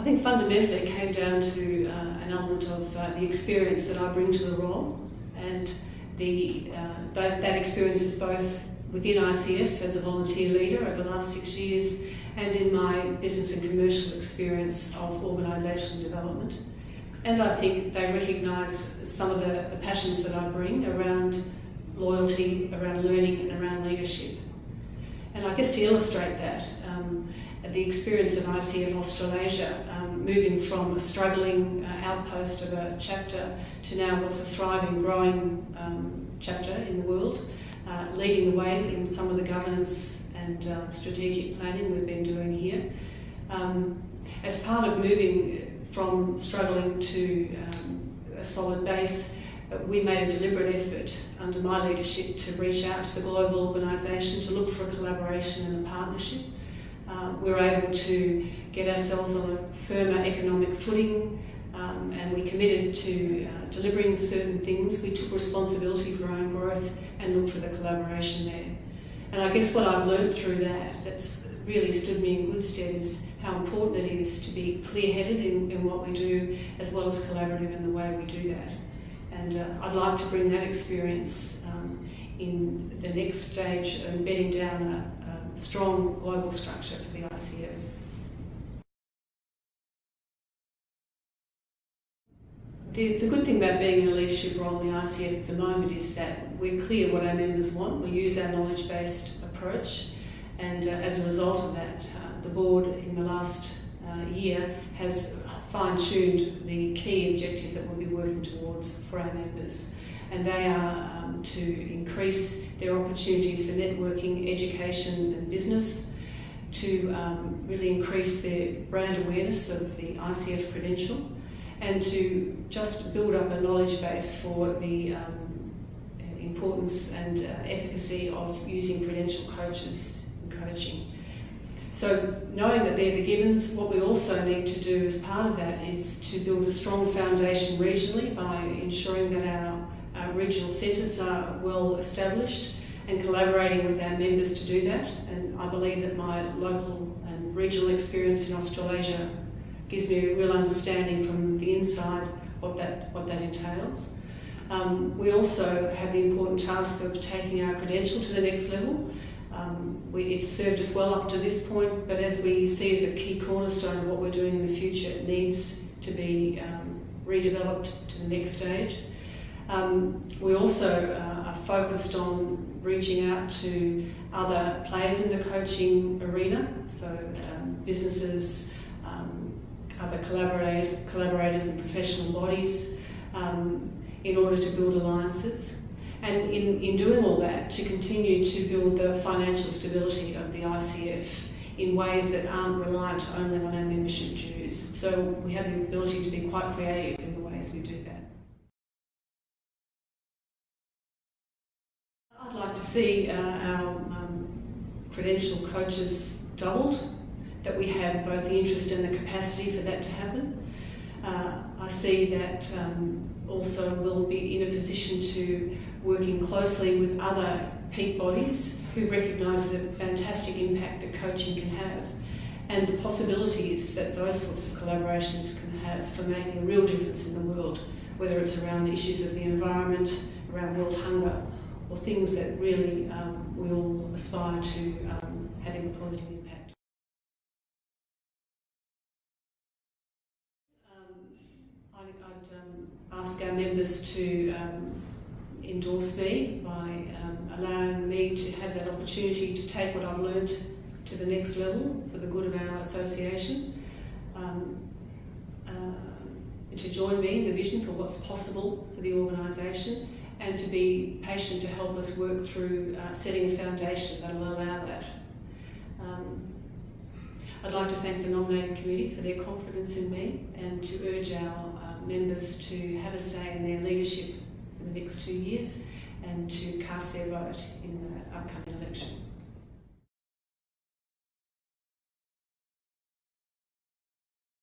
I think fundamentally it came down to an element of the experience that I bring to the role, and that experience is both within ICF as a volunteer leader over the last 6 years and in my business and commercial experience of organisational development. And I think they recognise some of the passions that I bring around loyalty, around learning and around leadership. And I guess to illustrate that, the experience of ICF Australasia, moving from a struggling outpost of a chapter to now what's a thriving, growing chapter in the world, leading the way in some of the governance and strategic planning we've been doing here. As part of moving from struggling to a solid base, we made a deliberate effort under my leadership to reach out to the global organisation to look for a collaboration and a partnership. We were able to get ourselves on a firmer economic footing, and we committed to delivering certain things. We took responsibility for our own growth and looked for the collaboration there. And I guess what I've learned through that's really stood me in good stead is how important it is to be clear-headed in what we do, as well as collaborative in the way we do that. And I'd like to bring that experience in the next stage of bedding down a strong global structure for the ICF. The good thing about being in a leadership role in the ICF at the moment is that we're clear what our members want. We use our knowledge-based approach, and as a result of that, the board in the last year has fine-tuned the key objectives that we'll be working towards for our members. And they are to increase their opportunities for networking, education and business, to really increase their brand awareness of the ICF credential, and to just build up a knowledge base for the importance and efficacy of using credential coaches in coaching. So knowing that they're the givens, what we also need to do as part of that is to build a strong foundation regionally by ensuring that our regional centres are well established and collaborating with our members to do that. And I believe that my local and regional experience in Australasia gives me a real understanding from the inside what that entails. We also have the important task of taking our credential to the next level. It's served us well up to this point, but as we see as a key cornerstone of what we're doing in the future, it needs to be redeveloped to the next stage. We also are focused on reaching out to other players in the coaching arena, so businesses, other collaborators and professional bodies, in order to build alliances. And in doing all that, to continue to build the financial stability of the ICF in ways that aren't reliant only on our membership dues. So we have the ability to be quite creative in the ways we do that. I'd like to see our credential coaches doubled, that we have both the interest and the capacity for that to happen. I see that also we'll be in a position to working closely with other peak bodies who recognise the fantastic impact that coaching can have and the possibilities that those sorts of collaborations can have for making a real difference in the world, whether it's around the issues of the environment, around world hunger, or things that really we all aspire to having a positive impact. I'd ask our members to endorse me by allowing me to have that opportunity to take what I've learned to the next level for the good of our association, to join me in the vision for what's possible for the organisation, and to be patient to help us work through setting a foundation that will allow that. I'd like to thank the nominating committee for their confidence in me and to urge our members to have a say in their leadership for the next 2 years and to cast their vote in the upcoming election.